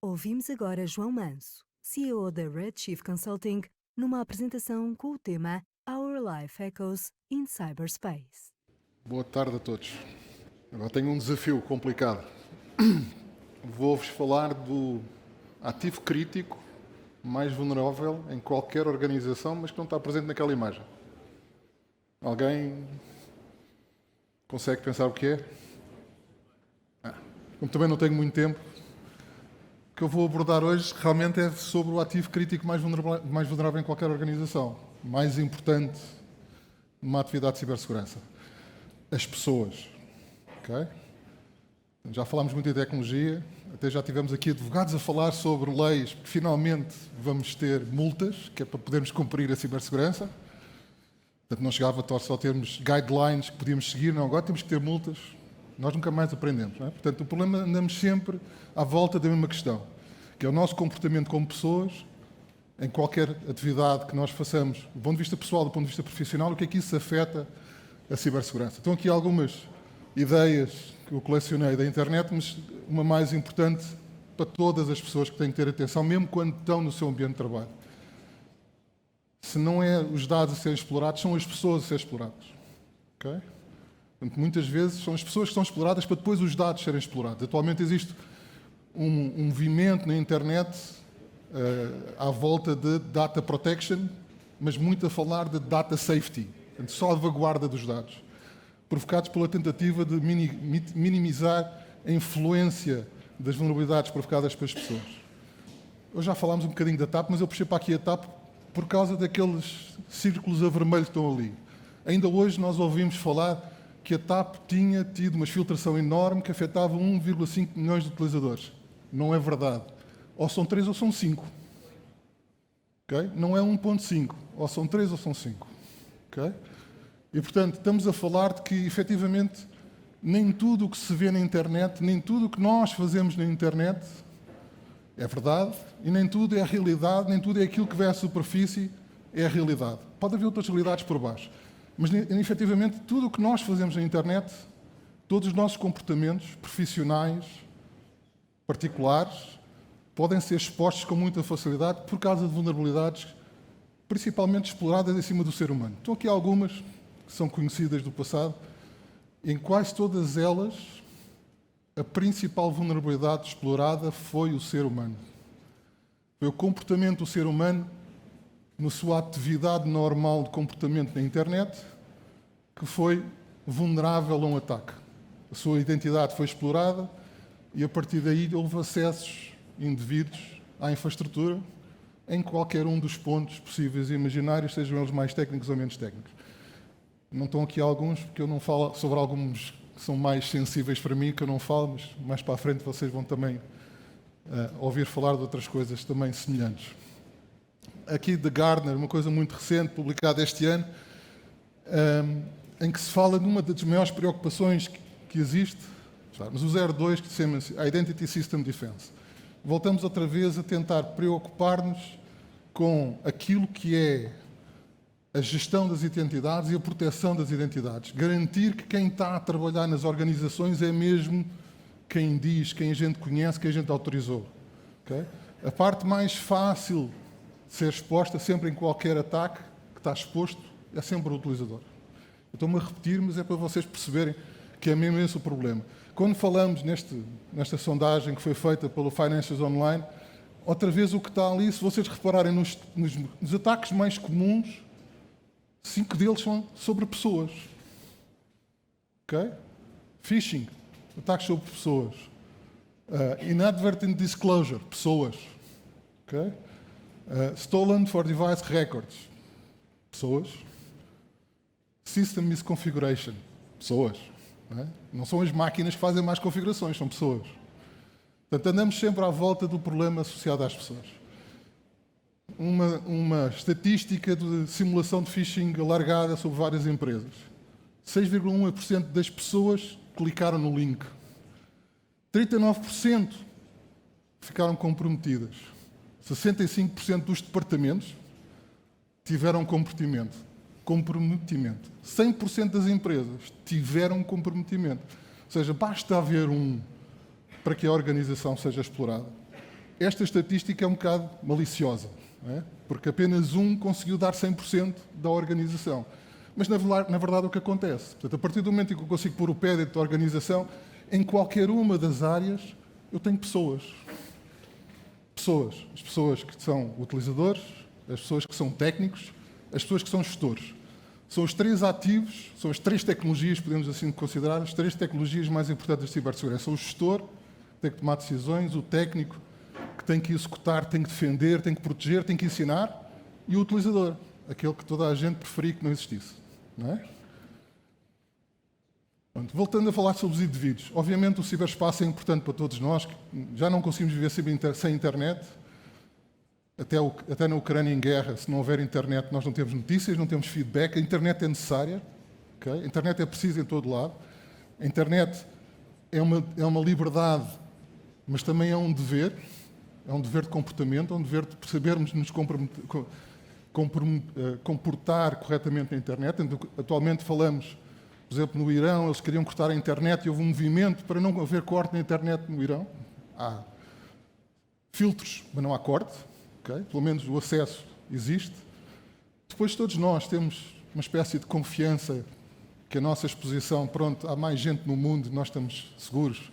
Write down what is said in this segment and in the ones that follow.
Ouvimos agora João Manso, CEO da Redshift Consulting, numa apresentação com o tema Our Life Echoes in Cyberspace. Boa tarde a todos. Agora tenho um desafio complicado. Vou-vos falar do ativo crítico mais vulnerável em qualquer organização, mas que não está presente naquela imagem. Alguém consegue pensar o que é? Como também não tenho muito tempo, o que eu vou abordar hoje realmente é sobre o ativo crítico mais vulnerável em qualquer organização, mais importante numa atividade de cibersegurança. As pessoas. Okay? Já falámos muito de tecnologia, até já tivemos aqui advogados a falar sobre leis, porque finalmente vamos ter multas, que é para podermos cumprir a cibersegurança. Portanto, não chegava só termos guidelines que podíamos seguir, não, agora temos que ter multas. Nós nunca mais aprendemos. Não é? Portanto, o problema andamos sempre à volta da mesma questão, que é o nosso comportamento como pessoas, em qualquer atividade que nós façamos, do ponto de vista pessoal, do ponto de vista profissional, o que é que isso afeta a cibersegurança. Estão aqui algumas ideias que eu colecionei da internet, mas uma mais importante para todas as pessoas que têm que ter atenção, mesmo quando estão no seu ambiente de trabalho. Se não é os dados a serem explorados, são as pessoas a serem exploradas. Okay? Portanto, muitas vezes são as pessoas que são exploradas para depois os dados serem explorados. Atualmente existe um movimento na internet à volta de data protection, mas muito a falar de data safety, portanto, salvaguarda dos dados, provocados pela tentativa de minimizar a influência das vulnerabilidades provocadas pelas pessoas. Hoje já falámos um bocadinho da TAP, mas eu puxei para aqui a TAP por causa daqueles círculos a vermelho que estão ali. Ainda hoje nós ouvimos falar que a TAP tinha tido uma filtração enorme que afetava 1,5 milhões de utilizadores. Não é verdade. Ou são 3 ou são 5. Okay? Não é 1,5. Ou são 3 ou são 5. Okay? E, portanto, estamos a falar de que, efetivamente, nem tudo o que se vê na internet, nem tudo o que nós fazemos na internet é verdade, e nem tudo é a realidade, nem tudo é aquilo que vê à superfície é a realidade. Pode haver outras realidades por baixo. Mas, efetivamente, tudo o que nós fazemos na internet, todos os nossos comportamentos profissionais, particulares, podem ser expostos com muita facilidade por causa de vulnerabilidades principalmente exploradas em cima do ser humano. Estão aqui algumas que são conhecidas do passado. Em quase todas elas, a principal vulnerabilidade explorada foi o ser humano. Foi o comportamento do ser humano na sua atividade normal de comportamento na internet, que foi vulnerável a um ataque. A sua identidade foi explorada e, a partir daí, houve acessos indevidos à infraestrutura em qualquer um dos pontos possíveis e imaginários, sejam eles mais técnicos ou menos técnicos. Não estão aqui alguns, porque eu não falo sobre alguns que são mais sensíveis para mim, que eu não falo, mas mais para a frente vocês vão também ouvir falar de outras coisas também semelhantes. Aqui de Gartner, uma coisa muito recente, publicada este ano, em que se fala de uma das maiores preocupações que existe, mas o 02, que se chama Identity System Defense. Voltamos outra vez a tentar preocupar-nos com aquilo que é a gestão das identidades e a proteção das identidades. Garantir que quem está a trabalhar nas organizações é mesmo quem diz, quem a gente conhece, quem a gente autorizou. Okay? A parte mais fácil de ser exposta, sempre em qualquer ataque que está exposto, é sempre o utilizador. Eu estou-me a repetir, mas é para vocês perceberem que é mesmo esse o problema. Quando falamos nesta sondagem que foi feita pelo Financials Online, outra vez o que está ali, se vocês repararem nos ataques mais comuns, 5 deles são sobre pessoas. Okay? Phishing, ataques sobre pessoas. Inadvertent disclosure, pessoas. Okay? Stolen for device records, pessoas. System misconfiguration, pessoas. Não são as máquinas que fazem mais configurações, são pessoas. Portanto, andamos sempre à volta do problema associado às pessoas. Uma estatística de simulação de phishing alargada sobre várias empresas. 6,1% das pessoas clicaram no link. 39% ficaram comprometidas. 65% dos departamentos tiveram comprometimento. 100% das empresas tiveram comprometimento. Ou seja, basta haver um para que a organização seja explorada. Esta estatística é um bocado maliciosa, não é? Porque apenas um conseguiu dar 100% da organização. Mas, na verdade, o que acontece? Portanto, a partir do momento em que eu consigo pôr o pé dentro da organização, em qualquer uma das áreas, eu tenho pessoas. As pessoas que são utilizadores, as pessoas que são técnicos, as pessoas que são gestores. São os três ativos, são as três tecnologias, podemos assim considerar, as três tecnologias mais importantes da cibersegurança. O gestor, que tem que tomar decisões, o técnico, que tem que executar, tem que defender, tem que proteger, tem que ensinar, e o utilizador, aquele que toda a gente preferia que não existisse. Não é? Pronto, voltando a falar sobre os indivíduos, obviamente o ciberespaço é importante para todos nós, já não conseguimos viver sem internet, até na Ucrânia em guerra, se não houver internet nós não temos notícias, não temos feedback, a internet é necessária, okay? A internet é precisa em todo lado, a internet é uma liberdade, mas também é um dever de comportamento, é um dever de sabermos nos comportar corretamente na internet. Atualmente falamos, por exemplo, no Irão, eles queriam cortar a internet e houve um movimento para não haver corte na internet no Irão. Há filtros, mas não há corte, okay? Pelo menos o acesso existe. Depois todos nós temos uma espécie de confiança que a nossa exposição, pronto, há mais gente no mundo, nós estamos seguros.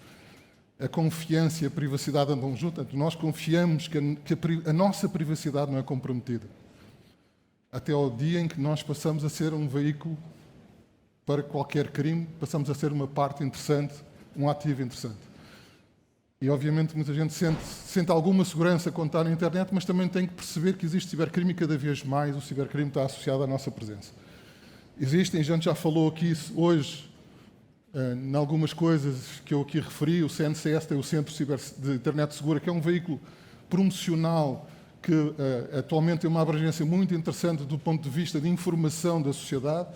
A confiança e a privacidade andam juntas, nós confiamos que a nossa privacidade não é comprometida. Até ao dia em que nós passamos a ser um veículo para qualquer crime, passamos a ser uma parte interessante, um ativo interessante. E, obviamente, muita gente sente alguma segurança quando está na internet, mas também tem que perceber que existe cibercrime e cada vez mais o cibercrime está associado à nossa presença. Existem, a gente já falou aqui hoje, em algumas coisas que eu aqui referi, o CNCS tem o Centro de Internet Segura, que é um veículo promocional que atualmente tem uma abrangência muito interessante do ponto de vista de informação da sociedade,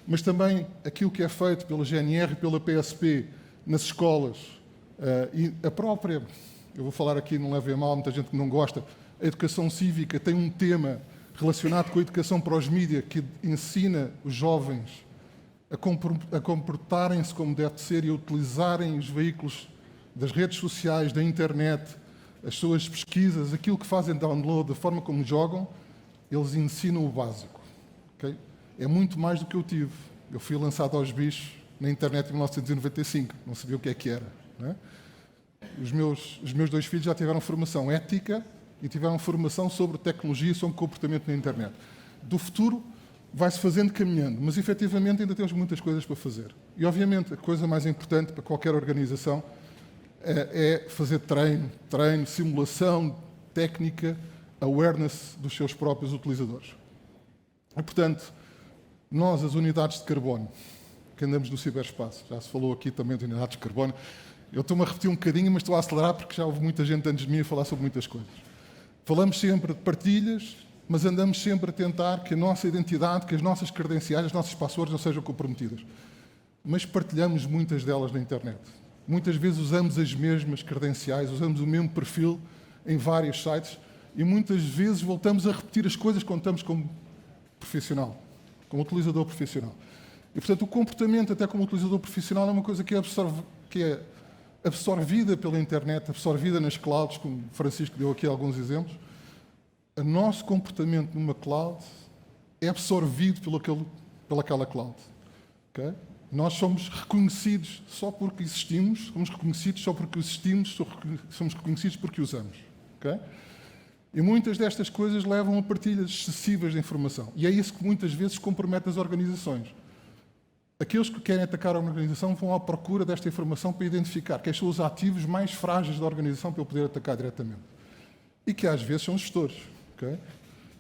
mas também aquilo que é feito pela GNR e pela PSP nas escolas e a própria, eu vou falar aqui, não levem a mal, muita gente que não gosta, a educação cívica tem um tema relacionado com a educação para os mídias que ensina os jovens a comportarem-se como deve ser e a utilizarem os veículos das redes sociais, da internet, as suas pesquisas, aquilo que fazem download, a forma como jogam, eles ensinam o básico. Okay? É muito mais do que eu tive. Eu fui lançado aos bichos na internet em 1995, não sabia o que era. Não é? Os meus dois filhos já tiveram formação ética e tiveram formação sobre tecnologia e sobre comportamento na internet. Do futuro vai-se fazendo caminhando, mas efetivamente ainda temos muitas coisas para fazer. E obviamente a coisa mais importante para qualquer organização é fazer treino, simulação, técnica, awareness dos seus próprios utilizadores. E, portanto, nós, as unidades de carbono, que andamos no ciberespaço, já se falou aqui também de unidades de carbono, eu estou-me a repetir um bocadinho, mas estou a acelerar porque já houve muita gente antes de mim a falar sobre muitas coisas. Falamos sempre de partilhas, mas andamos sempre a tentar que a nossa identidade, que as nossas credenciais, as nossas passwords não sejam comprometidas. Mas partilhamos muitas delas na internet. Muitas vezes usamos as mesmas credenciais, usamos o mesmo perfil em vários sites e muitas vezes voltamos a repetir as coisas quando estamos como profissional, como utilizador profissional. E, portanto, o comportamento, até como utilizador profissional, é uma coisa que é absorvida pela internet, absorvida nas clouds, como o Francisco deu aqui alguns exemplos. O nosso comportamento numa cloud é absorvido pelaquela cloud. Okay? Nós somos reconhecidos só porque existimos, somos reconhecidos só porque existimos, somos reconhecidos porque usamos. Okay? E muitas destas coisas levam a partilhas excessivas de informação. E é isso que muitas vezes compromete as organizações. Aqueles que querem atacar a organização vão à procura desta informação para identificar quais são os ativos mais frágeis da organização para eu poder atacar diretamente. E que às vezes são gestores. Okay?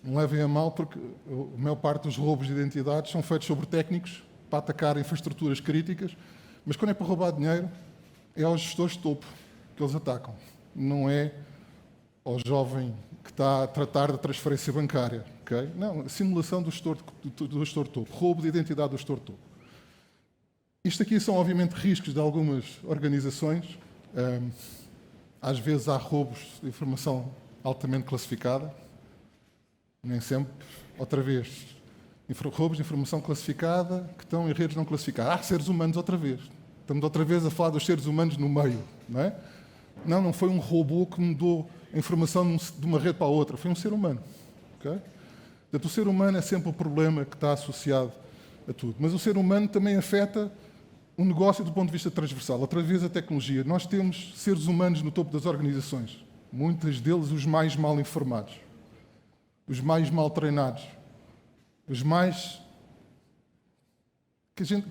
Não levem a mal porque a maior parte dos roubos de identidades são feitos sobre técnicos para atacar infraestruturas críticas, mas quando é para roubar dinheiro, é aos gestores de topo que eles atacam. Não é ao jovem que está a tratar da transferência bancária. Okay? Não, a simulação do gestor de topo, roubo de identidade do gestor de topo. Isto aqui são, obviamente, riscos de algumas organizações. Às vezes há roubos de informação altamente classificada. Nem sempre. Outra vez, roubos de informação classificada que estão em redes não classificadas. Há seres humanos outra vez. Estamos outra vez a falar dos seres humanos no meio. Não é? Não foi um robô que mudou a informação de uma rede para a outra? Foi um ser humano. Okay? Portanto, o ser humano é sempre o problema que está associado a tudo. Mas o ser humano também afeta o negócio do ponto de vista transversal, através da tecnologia. Nós temos seres humanos no topo das organizações, muitos deles os mais mal informados, os mais mal treinados, os mais...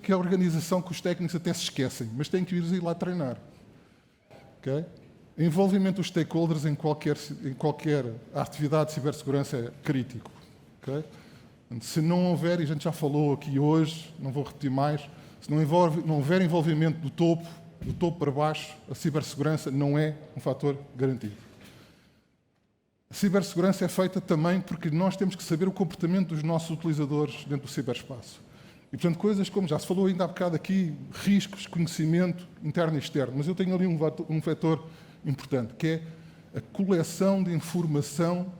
que a organização, que os técnicos até se esquecem, mas têm que ir lá treinar. Okay? O envolvimento dos stakeholders em qualquer atividade de cibersegurança é crítico. Okay? Se não houver, e a gente já falou aqui hoje, não vou repetir mais, se não houver envolvimento do topo para baixo, a cibersegurança não é um fator garantido. A cibersegurança é feita também porque nós temos que saber o comportamento dos nossos utilizadores dentro do ciberespaço. E, portanto, coisas como, já se falou ainda há bocado aqui, riscos, conhecimento interno e externo, mas eu tenho ali um vetor importante, que é a coleção de informação,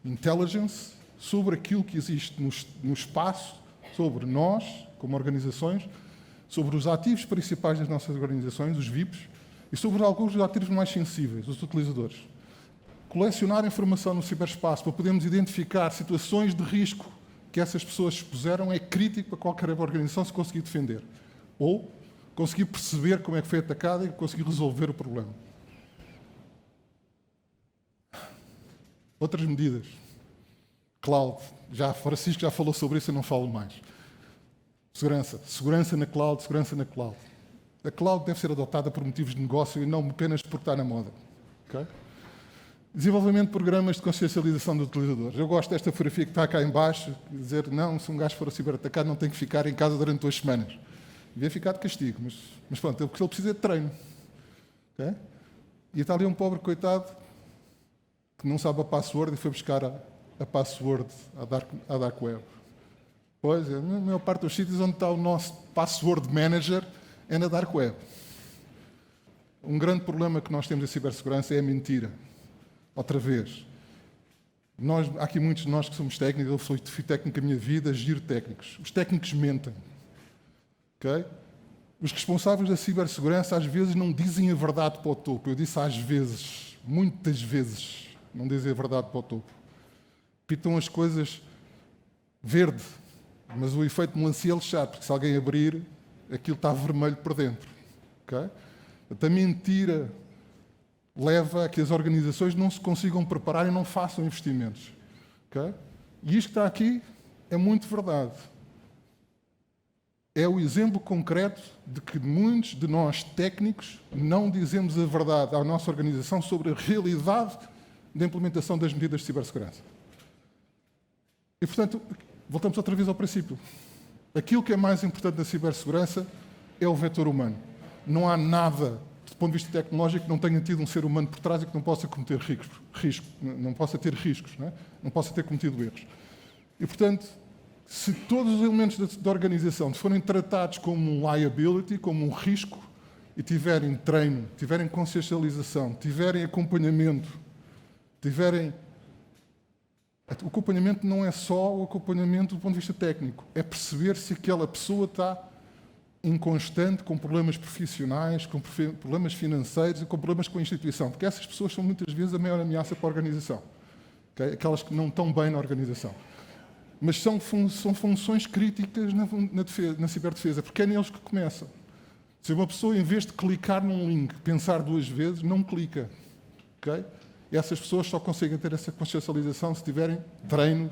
intelligence, sobre aquilo que existe no espaço, sobre nós, como organizações, sobre os ativos principais das nossas organizações, os VIPs, e sobre alguns dos ativos mais sensíveis, os utilizadores. Colecionar informação no ciberespaço para podermos identificar situações de risco que essas pessoas expuseram é crítico para qualquer organização se conseguir defender. Ou conseguir perceber como é que foi atacada e conseguir resolver o problema. Outras medidas. Cloud. Francisco já falou sobre isso, eu não falo mais. Segurança na cloud, segurança na cloud. A cloud deve ser adotada por motivos de negócio e não apenas por estar na moda. Okay? Desenvolvimento de programas de consciencialização dos utilizadores. Eu gosto desta fotografia que está cá em baixo, dizer, não, se um gajo for ciberatacado não tem que ficar em casa durante 2 semanas. Devia ficar de castigo, mas pronto, porque ele precisa de treino. Okay? E está ali um pobre coitado que não sabe a password e foi buscar a password à dark web. Pois, a maior parte dos sítios onde está o nosso password manager é na dark web. Um grande problema que nós temos em cibersegurança é a mentira. Outra vez. Há aqui muitos de nós que somos técnicos, eu fui técnico a minha vida, giro técnicos. Os técnicos mentem. Okay? Os responsáveis da cibersegurança às vezes não dizem a verdade para o topo. Eu disse às vezes, muitas vezes, não dizem a verdade para o topo. Pitam as coisas verde, mas o efeito melancia é lixado, porque se alguém abrir, aquilo está vermelho por dentro. Okay? A mentira leva a que as organizações não se consigam preparar e não façam investimentos. Okay? E isto que está aqui é muito verdade. É o exemplo concreto de que muitos de nós técnicos não dizemos a verdade à nossa organização sobre a realidade da implementação das medidas de cibersegurança. E, portanto, voltamos outra vez ao princípio. Aquilo que é mais importante na cibersegurança é o vetor humano. Não há nada, do ponto de vista tecnológico, que não tenha tido um ser humano por trás e que não possa cometer não possa ter riscos, não possa ter cometido erros. E, portanto, se todos os elementos da organização forem tratados como um liability, como um risco, e tiverem treino, tiverem consciencialização, tiverem acompanhamento, o acompanhamento não é só o acompanhamento do ponto de vista técnico, é perceber se aquela pessoa está inconstante, com problemas profissionais, com problemas financeiros e com problemas com a instituição, porque essas pessoas são muitas vezes a maior ameaça para a organização, okay? Aquelas que não estão bem na organização. Mas são funções críticas na ciberdefesa, porque é neles que começa. Se uma pessoa, em vez de clicar num link, pensar 2 vezes, não clica. Okay? E essas pessoas só conseguem ter essa consciencialização se tiverem treino,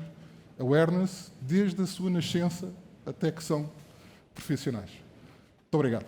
awareness, desde a sua nascença até que são profissionais. Muito obrigado.